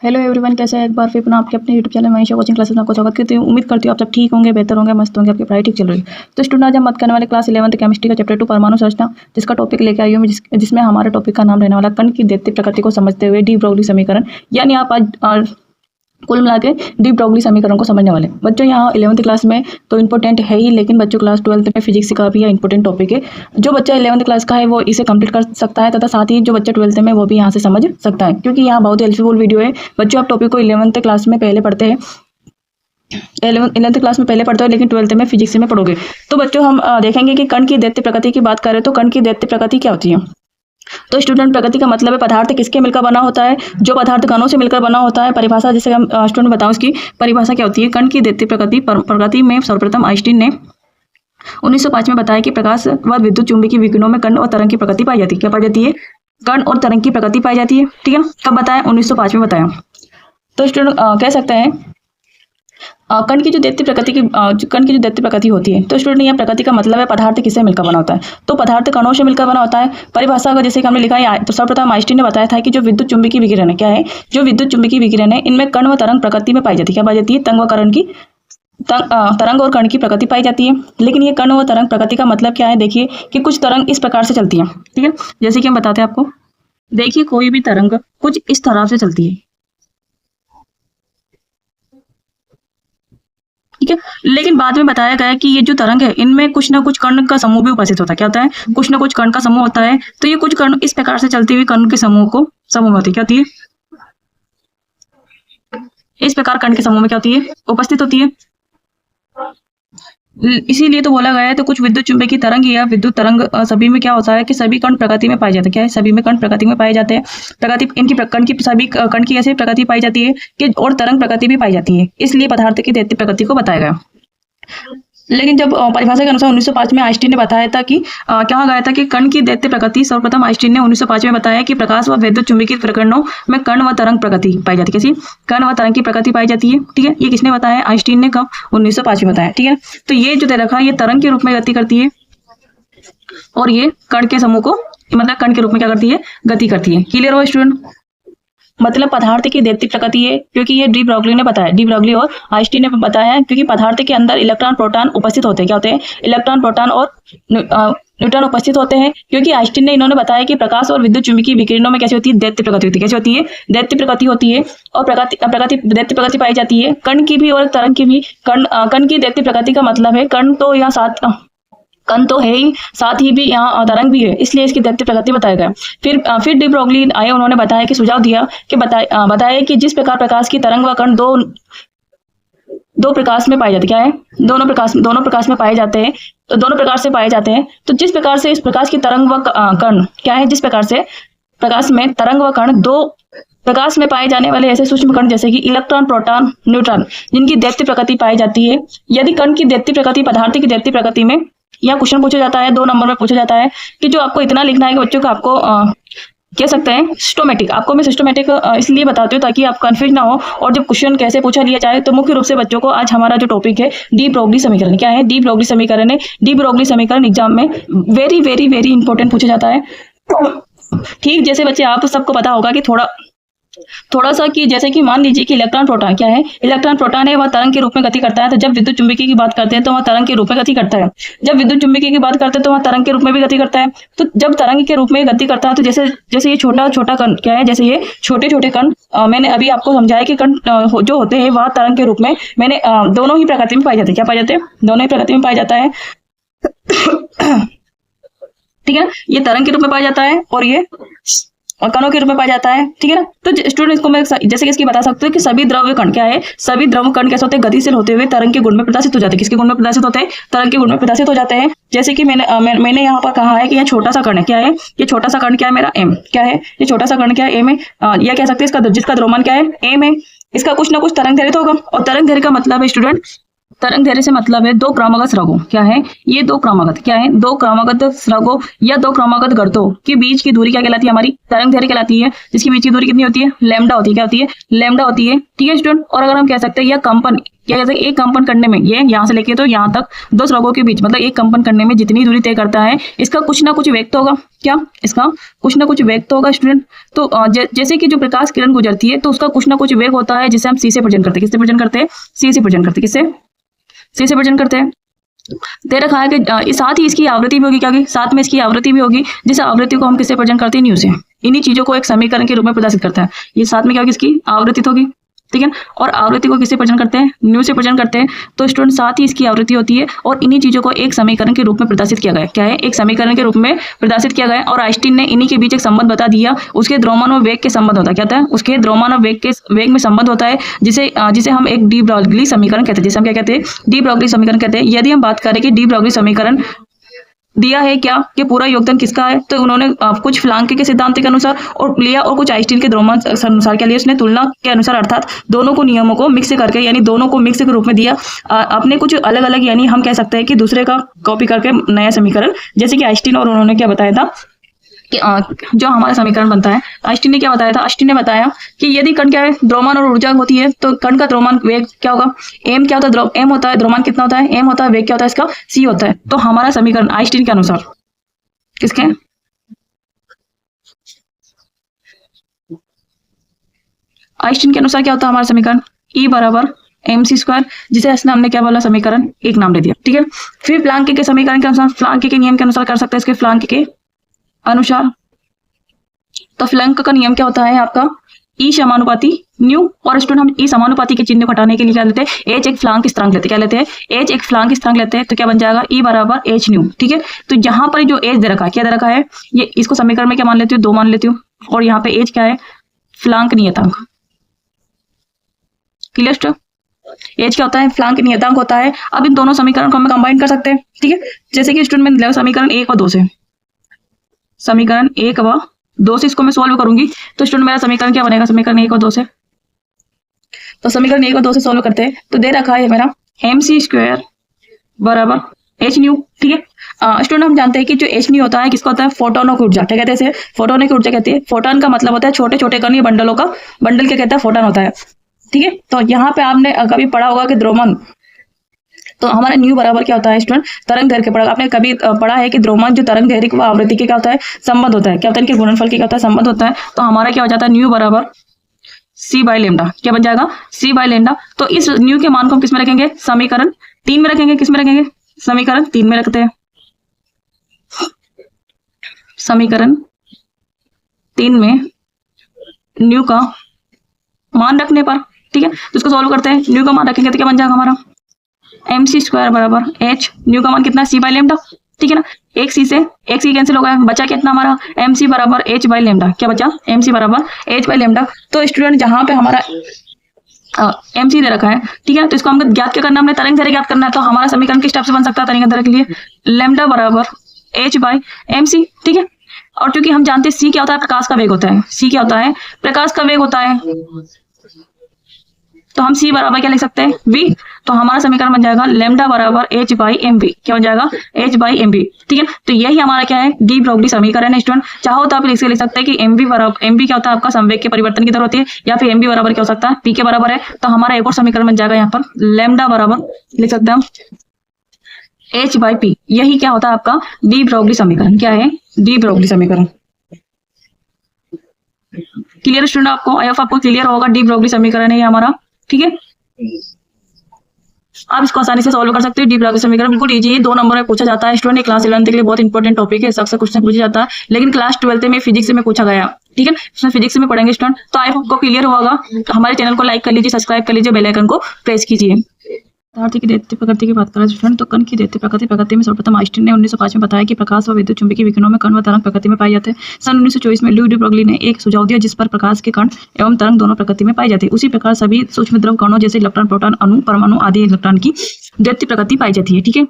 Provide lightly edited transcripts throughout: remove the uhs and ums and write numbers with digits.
Hello everyone, कैसे हैं? एक बार फिर पुनः आपके अपने YouTube channel Manisha coaching classes में आपको स्वागत करती हूँ। उम्मीद करती हूँ आप सब ठीक होंगे, बेहतर होंगे, मस्त होंगे, आपकी पढ़ाई ठीक चल रही है। तो स्टूडेंट, आज हम बात करने वाले क्लास 11th केमिस्ट्री का चैप्टर 2 परमाणु संरचना, जिसका टॉपिक लेके आई हूँ जिसमें हमारे टॉपिक का नाम रहने वाला कण की दैत्य प्रकृति को समझते हुए डी ब्रोगली समीकरण, यानी आप आज कुल मिला के डी ब्रोगली समीकरण को समझने वाले बच्चों। यहाँ 11th क्लास में तो इंपॉर्टेंट है ही, लेकिन बच्चों क्लास 12th में फिजिक्स का भी इंपॉर्टेंट टॉपिक है। जो बच्चा 11th क्लास का है वो इसे कंप्लीट कर सकता है, तथा साथ ही जो बच्चा 12th में वो भी यहाँ से समझ सकता है, क्योंकि यहाँ बहुत हेल्पफुल वीडियो है। बच्चों, आप टॉपिक को 11th क्लास में पहले पढ़ते हैं, 11th क्लास में पहले पढ़ते हो, लेकिन 12th में फिजिक्स में पढ़ोगे। तो बच्चों, हम देखेंगे कि कण की दैत्य प्रकृति की बात करें तो कण की दैत्य प्रकृति क्या होती है। तो स्टूडेंट, प्रकृति का मतलब है पदार्थ किसके मिलकर बना होता है। जो पदार्थ कणों से मिलकर बना होता है, परिभाषा जैसे हम स्टूडेंट बताऊं, उसकी परिभाषा क्या होती है। कण की दैत्य प्रकृति में सर्वप्रथम आइंस्टीन ने 1905 में बताया कि प्रकाश व विद्युत चुंबकीय विकिरणों में कण और तरंग की प्रकृति पाई जाती है। क्या पाई जाती है? कण और तरंग की प्रकृति पाई जाती है। ठीक है, कब बताया? 1905 में बताया। तो स्टूडेंट कह सकते हैं कण की जो दैत्य प्रकृति होती है। तो स्टूडेंट, यह प्रकृति का मतलब है पदार्थ किससे मिलकर बना होता है। तो पदार्थ कणों से मिलकर बना होता है। परिभाषा को जैसे कि हमने लिखा है, तो सर्वप्रथम आइंस्टीन ने बताया था कि जो विद्युत चुंबकीय विकिरण है, क्या है? जो विद्युत चुंबकीय विकिरण है, इनमें कण व तरंग प्रकृति में पाई जाती है। क्या पाई जाती है? तरंग और कण की प्रकृति पाई जाती है। लेकिन ये कण व तरंग प्रकृति का मतलब क्या है? देखिए कि कुछ तरंग इस प्रकार से चलती है। ठीक है, जैसे कि हम बताते हैं आपको। देखिए, कोई भी तरंग कुछ इस तरह से चलती है। ठीक है, लेकिन बाद में बताया गया कि ये जो तरंग है, इनमें कुछ ना कुछ कण का समूह भी उपस्थित होता है। क्या होता है? कुछ ना कुछ कण का समूह होता है। तो ये कुछ कण इस प्रकार से चलती हुई कण के समूह में होती है। क्या होती है? इस प्रकार कण के समूह में क्या होती है? उपस्थित होती है। इसीलिए तो बोला गया है। तो कुछ विद्युत चुंबकीय तरंग या विद्युत तरंग सभी में क्या होता है कि सभी कण प्रकृति में पाए जाते हैं। क्या है? सभी में कण प्रकृति में पाए जाते हैं। सभी कण की ऐसी प्रकृति पाई जाती है कि और तरंग प्रकृति भी पाई जाती है। इसलिए पदार्थ की दैत्य प्रकृति को बताया गया। लेकिन जब परिभाषा के अनुसार 1905 में आइंस्टीन ने बताया था कि कहा गया था कि कण की दैत्य प्रकृति, सर्वप्रथम आइंस्टीन ने 1905 में बताया कि प्रकाश व विद्युत चुंबकीय प्रकरणों में कण व तरंग प्रकृति पाई जाती है। कैसी? कण व तरंग की प्रकृति पाई जाती है। ठीक है, ये किसने बताया? आइंस्टीन ने। कब? 1905 में बताया। ठीक है, तो ये जो दे रखा है, ये तरंग के रूप में गति करती है, और ये कण के समूह को, मतलब कण के रूप में क्या करती है? गति करती है। क्लियर हो स्टूडेंट? मतलब पदार्थ की दैत्य प्रकृति है, क्योंकि ये डी ब्रोगली ने बताया, डी ब्रोगली और आइंस्टीन ने बताया है, क्योंकि पदार्थ के अंदर इलेक्ट्रॉन प्रोटॉन उपस्थित होते हैं। क्या होते हैं? इलेक्ट्रॉन प्रोटॉन और न्यूट्रॉन उपस्थित होते हैं, क्योंकि आइंस्टीन ने इन्होंने बताया कि प्रकाश और विद्युत चुंबकीय विकिरणों में कैसी होती है? दैत्य प्रकृति होती है। कैसी होती है? दैत्य प्रकृति होती है। और दैत्य प्रकृति पाई जाती है कण की भी और तरंग की भी। कण की दैत्य प्रकृति का मतलब है कण तो यहाँ कण तो है ही, साथ ही भी यहाँ तरंग भी है, इसलिए इसकी दैत्य प्रकृति बताया गया। फिर डी ब्रोगली आए, उन्होंने बताया कि सुझाव दिया कि बताया कि जिस प्रकार प्रकाश की तरंग व कण दो प्रकाश में पाए जाते। क्या है? दोनों प्रकाश में पाए जाते हैं। तो दोनों प्रकार से पाए जाते हैं। तो जिस प्रकार से इस प्रकाश की तरंग व कण, क्या है? जिस प्रकार से प्रकाश में तरंग व कण दो प्रकाश में पाए जाने वाले ऐसे सूक्ष्म कण, जैसे कि इलेक्ट्रॉन, प्रोटॉन, न्यूट्रॉन, जिनकी दैत्य प्रकृति पाई जाती है। यदि कण की दैत्य प्रकृति पदार्थ की दैत्य प्रकृति में, या क्वेश्चन पूछा जाता है 2 नंबर में पूछा जाता है कि जो आपको इतना लिखना है कि बच्चों को आपको कह सकते हैं सिस्टोमेटिक। आपको मैं सिस्टोमेटिक इसलिए बताती हूँ ताकि आप कंफ्यूज ना हो, और जब क्वेश्चन कैसे पूछा लिया जाए। तो मुख्य रूप से बच्चों को आज हमारा जो टॉपिक है डी ब्रोगली समीकरण। क्या है? डी ब्रोगली समीकरण है। डी ब्रोगली समीकरण एग्जाम में वेरी वेरी वेरी इंपॉर्टेंट पूछा जाता है। ठीक, जैसे बच्चे आप सबको पता होगा कि थोड़ा सा कि जैसे कि मान लीजिए कि इलेक्ट्रॉन प्रोटॉन, क्या है? इलेक्ट्रॉन प्रोटॉन है, वह तरंग के रूप में गति करता है। तो जब विद्युत चुंबकीय की बात करते हैं तो वह तरंग के रूप में गति करता है। जब विद्युत चुंबकीय की बात करते हैं तो वह तरंग के रूप में भी गति करता है। तो जब तरंग के रूप में गति करता है, तो जैसे ये छोटा कण, क्या है? जैसे ये छोटे कण, मैंने अभी आपको समझाया कि कण जो होते हैं वह तरंग के रूप में मैंने दोनों ही प्रकृति में पाए जाते हैं। क्या पाए जाते हैं? दोनों ही प्रकृति में पाया जाता है। ठीक है, ये तरंग के रूप में पाया जाता है और ये कणों के रूप में पाया जाता है। ठीक है ना? तो स्टूडेंट, इसको मैं जैसे कि इसकी बता सकते हो कि सभी द्रव्य कण, क्या है? सभी द्रव कण कैसे होते हैं? गतिशील होते हुए तरंग के गुण में प्रदर्शित हो जाते हैं। किसके गुण में प्रदर्शित होते हैं? तरंग के गुण में प्रदर्शित हो जाते हैं। जैसे कि मैंने यहाँ पर कहा है कि यह छोटा सा कण है। क्या है? ये छोटा सा कण क्या है? मेरा एम। क्या है? ये छोटा सा कण क्या है? एम है। यह कह सकते हैं जिसका द्रव्यमान क्या है? एम है। इसका कुछ ना कुछ तरंग दैर्घ्य होगा, और तरंग दैर्घ्य का मतलब है स्टूडेंट तरंग दैर्ध्य से मतलब है दो क्रमागत स्रगों, क्या है ये दो क्रमागत, क्या है दो क्रमागत स्रगों या दो क्रमागत गर्तों के बीच की दूरी क्या कहलाती है, हमारी तरंग दैर्ध्य कहलाती है, जिसकी बीच की दूरी कितनी होती है, लैम्डा होती है, क्या होती है, लैम्डा होती है, ठीक है स्टूडेंट। और अगर हम कह सकते हैं यह कंपन, क्या कहते हैं, एक कंपन करने में, ये यहाँ से लेके तो यहाँ तक दो स्रगों के बीच, मतलब एक कंपन करने में जितनी दूरी तय करता है, इसका कुछ ना कुछ वेग तो होगा, क्या इसका कुछ ना कुछ वेग तो होगा स्टूडेंट। तो जैसे कि जो प्रकाश किरण गुजरती है तो उसका कुछ ना कुछ वेग होता है, जिसे हम सी से प्रेजेंट करते हैं, किससे प्रेजेंट करते हैं, सी से प्रेजेंट करते हैं, किससे, सी से प्रेजेंट करते हैं। दे रखा है कि साथ ही इसकी आवृत्ति भी होगी, क्या होगी, साथ में इसकी आवृत्ति भी होगी, जिस आवृत्ति को हम किससे प्रेजेंट करते हैं, न्यू से। इन्हीं चीजों को एक समीकरण के रूप में प्रदर्शित करता है, ये साथ में क्या होगी, इसकी आवृत्ति होगी, ठीक है। और आवृत्ति को किससे प्रेजेंट करते हैं, न्यू से प्रेजेंट करते हैं। तो स्टूडेंट साथ ही इसकी आवृत्ति होती है और इन्हीं चीजों को एक समीकरण के रूप में प्रदर्शित किया गया, क्या है, एक समीकरण के रूप में प्रदर्शित किया गया। और आइंस्टीन ने इन्हीं के बीच एक संबंध बता दिया, उसके द्रव्यमान और वेग के संबंध होता है, क्या होता है, उसके द्रव्यमान और वेग में संबंध होता है, जिसे हम एक डी ब्रॉगली समीकरण कहते हैं, जिसे हम क्या कहते हैं, डी ब्रॉगली समीकरण कहते हैं। यदि हम बात करें कि डी ब्रॉगली समीकरण दिया है क्या, कि पूरा योगदान किसका है, तो उन्होंने कुछ फ्लांके के सिद्धांत के अनुसार और लिया और कुछ आइंस्टीन के द्रव्यमान अनुसार क्या लिया, उसने तुलना के अनुसार, अर्थात दोनों को नियमों को मिक्स करके, यानी दोनों को मिक्स के रूप में दिया। आपने कुछ अलग अलग, यानी हम कह सकते हैं कि दूसरे का कॉपी करके नया समीकरण, जैसे कि आइंस्टीन और उन्होंने क्या बताया था कि जो हमारा समीकरण बनता है, आइंस्टीन ने क्या बताया था, आइंस्टीन ने बताया कि यदि कण क्या है, द्रव्यमान और ऊर्जा होती है, तो कण का द्रव्यमान वेग क्या होगा, एम क्या होता है, एम होता है, द्रव्यमान कितना होता है, एम होता है, वेग क्या होता है इसका, सी होता है। तो हमारा समीकरण आइंस्टीन के अनुसार, किसके, आइंस्टीन के अनुसार क्या होता है हमारा समीकरण, E बराबर mc², जिसे इसने हमने क्या बोला, समीकरण एक नाम दे दिया, ठीक है। फिर प्लांके के समीकरण के अनुसार, प्लांके के नियम के अनुसार कर सकते हैं, इसके प्लांके के अनुसार। तो प्लैंक का नियम क्या होता है आपका, E समानुपाती न्यू। और स्टूडेंट हम E समानुपाती के चिन्ह को हटाने के लिए क्या लेते हैं, H एक फ्लांक स्थिरांक लेते हैं, क्या लेते हैं, H एक फ्लांक स्थिरांक लेते हैं। तो क्या बन जाएगा, E बराबर H न्यू, ठीक है। तो यहाँ पर जो H दे रखा है, क्या दे रखा है, ये इसको समीकरण में क्या मान लेती हूँ, 2 मान लेती हूँ, और यहाँ पे H क्या है, फ्लांक नियतांक, क्लियर। H क्या होता है, फ्लांक नियतांक होता है। अब इन दोनों समीकरण को हम कंबाइन कर सकते हैं, ठीक है। जैसे कि स्टूडेंट मैं समीकरण 1 और 2 से, समीकरण 1 व 2 से इसको मैं सॉल्व करूंगी, तो स्टूडेंट मेरा समीकरण क्या बनेगा, समीकरण 1 और 2 से। तो समीकरण 1 और 2 से सॉल्व करते हैं, तो दे रखा है मेरा mc² बराबर h न्यू, ठीक है। स्टूडेंट हम जानते हैं कि जो h न्यू होता है किसका होता है, फोटोनों की ऊर्जा, क्या कहते हैं इसे, फोटोनों की ऊर्जा कहते हैं। फोटोन का मतलब होता है छोटे छोटे कण या बंडलों का, बंडल क्या कहता है, फोटोन होता है, ठीक है। तो यहाँ पे आपने कभी पढ़ा होगा कि द्रव्यमान, तो हमारा न्यू बराबर क्या होता है स्टूडेंट, तरंग दैर्ध्य पढ़ा, आपने कभी पढ़ा है कि द्रव्यमान जो तरंग दैर्ध्य व आवृत्ति के क्या होता है, संबंध होता है, क्या होता है, इनके गुणनफल के क्या होता है, संबंध होता है। तो हमारा क्या हो जाता है, न्यू बराबर c/λ, क्या बन जाएगा, c/λ। तो इस न्यू के मान को हम किस में रखेंगे, समीकरण 3 में रखेंगे, किस में रखेंगे, समीकरण 3 में रखते हैं, समीकरण 3 में न्यू का मान रखने पर, ठीक है। तो इसको सॉल्व करते हैं, न्यू का मान रखेंगे तो क्या बन जाएगा हमारा, mc² बराबर h, न्यू का मान कितना, c/λ, ठीक है ना। एक सी कैंसिल हो गया, बचा कितना हमारा, mc बराबर h/λ, क्या बचा, mc बराबर h/λ। तो स्टूडेंट जहां पे हमारा mc दे रखा है, ठीक है, तो इसको हमको ज्ञात क्या करना है, हमने तरंग दैर्ध्य ज्ञात करना है। तो हमारा समीकरण किस टाइप से बन सकता है तरंग दैर्ध्य के लिए, लैम्डा बराबर h/mc, ठीक है। और क्योंकि हम जानते हैं c क्या होता है, प्रकाश का वेग होता है, c क्या होता है, प्रकाश का वेग होता है, तो हम c बराबर क्या लिख सकते हैं, v। तो हमारा समीकरण बन जाएगा लैम्डा बराबर h/mv, क्या बन जाएगा, h/mv, ठीक है। तो यही हमारा क्या है, डी ब्रॉगली समीकरण है स्टूडेंट। चाहो तो आप इसे लिख सकते हैं कि mv बराबर, mv क्या होता है आपका संवेग के परिवर्तन की दर होती है, या फिर mv बराबर क्या हो सकता है, p के बराबर है। तो हमारा एक और समीकरण बन जाएगा यहाँ पर लैम्डा बराबर लिख सकते हैं हम h/p। यही क्या होता है आपका डी ब्रॉगली समीकरण, क्या है, डी ब्रॉगली समीकरण। क्लियर स्टूडेंट, आपको आई होप आपको क्लियर होगा, डी ब्रॉगली समीकरण है ये हमारा, ठीक है। आप इसको आसानी से सॉल्व कर सकते हैं, डी ब्रॉगली समीकरण बिल्कुल इजी है, 2 नंबर में पूछा जाता है स्टूडेंट। क्लास 11 के लिए बहुत इंपॉर्टेंट टॉपिक है, सबसे क्वेश्चन पूछा जाता है, लेकिन क्लास 12 में फिजिक्स में पूछा गया, ठीक है। इसमें फिजिक्स में पढ़ेंगे स्टूडेंट। तो आई होप आपको क्लियर होगा। हमारे चैनल को लाइक कर लीजिए, सब्सक्राइब कर लीजिए, बेल आइकन को प्रेस कीजिए। पदार्थ की दैत्य प्रकृति की बात करें स्टूडेंट, तो कण की दैत्य प्रकृति में सर्वप्रथम आइंस्टीन ने 1905 में बताया कि प्रकाश व विद्युत चुंबकीय विकिरणों में कण व तरंग प्रकृति में पाए जाते हैं। सन 1924 में लुई डी ब्रॉगली ने एक सुझाव दिया जिस पर प्रकाश के कण एवं तरंग दोनों प्रकृति में पाई जाती है। उसी प्रकार सभी सूक्ष्म द्रव कणों जैसे इलेक्ट्रॉन, प्रोटॉन, अणु, परमाणु आदि इलेक्ट्रॉन की दैत्य प्रकृति पाई जाती है, ठीक है।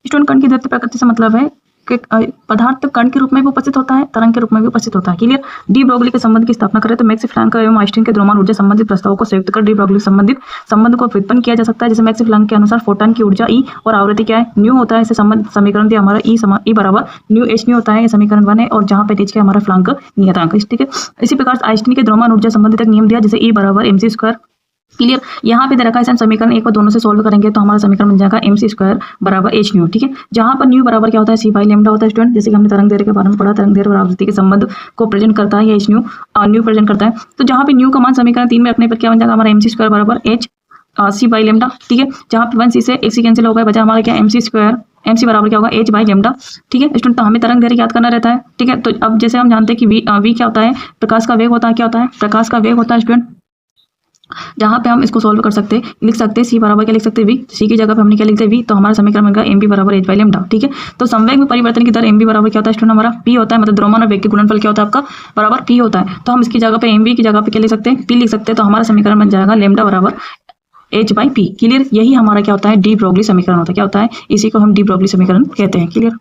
स्टूडेंट कण की दैत्य प्रकृति से मतलब है पदार्थ कण के रूप में भी उपस्थित होता है, तरंग के रूप में भी उपस्थित होता है। क्लियर। डी ब्रोगली के संबंध की स्थापना करें तो मैक्स प्लैंक एवं आइंस्टीन के द्रव्यमान ऊर्जा संबंधित प्रस्तावों को संयुक्त कर डी ब्रोगली संबंधित संबंध को व्युत्पन्न किया जा सकता है। जैसे मैक्स प्लैंक के अनुसार फोटॉन की ऊर्जा ई और आवृत्ति क्या है, न्यू होता है। इसे संबंध समीकरण दिया हमारा ई बराबर न्यू एच न्यू होता है, ये समीकरण 1 है। और जहाँ पे एच क्या हमारा प्लैंक नियतांक, ठीक है। इसी प्रकार आइंस्टीन के द्रव्यमान ऊर्जा संबंधित एक नियम दिया, जैसे ई बराबर एमसी स्क्वायर। क्लियर। यहाँ पे दे रखा है समीकरण एक और दोनों से सोल्व करेंगे तो हमारा समीकरण बन जाएगा एमसी स्क्वायर बराबर एच न्यू, ठीक है। जहाँ पर न्यू बराबर क्या होता है, सी बाई लेमडा होता है स्टूडेंट। जैसे कि हमने तरंग दैर्ध्य के बारे में पढ़ा, तरंग दैर्ध्य और आवृत्ति के संबंध को प्रेजेंट करता है, या एच न्यू न्यू प्रेजेंट करता है। तो जहाँ पे न्यू का मान समीकरण 3 में रखने पर क्या बन जाएगा हमारा एमसी स्क्वायर बराबर एच सी बाई लेमडा, ठीक है। जहाँ पे 1 सी से एक सी कैंसिल हो गया, बचा हमारा क्या एमसी स्क्वायर, एमसी बराबर क्या होगा एच बाई लेमडा, ठीक है स्टूडेंट। तो हमें तरंग दैर्ध्य याद करना रहता है, ठीक है। तो अब जैसे हम जानते हैं कि वी क्या होता है, प्रकाश का वेग होता है, क्या होता है प्रकाश का वेग होता है स्टूडेंट। जहाँ पे हम इसको सोल्व कर सकते हैं, लिख सकते हैं सी बराबर क्या लिख सकते हैं वी, सी की जगह पे हमने क्या लिखते हैं वी, तो हमारा समीकरण बनेगा एम बी बराबर एच बाई लेमडा, ठीक है। तो संवेग में परिवर्तन की दर एम बी बराबर क्या होता है स्टूडेंट हमारा पी होता है, मतलब द्रव्यमान और वेग के गुणनफल क्या होता है आपका बराबर पी होता है। तो हम इसकी जगह पे एम बी की जगह पे क्या लिख सकते हैं पी लिख सकते हैं। तो हमारा समीकरण बन जाएगा लेमडा बराबर एच बाई पी। क्लियर। यही हमारा क्या होता है डी ब्रोगली समीकरण होता है, क्या होता है इसी को हम डी ब्रोगली समीकरण कहते हैं। क्लियर।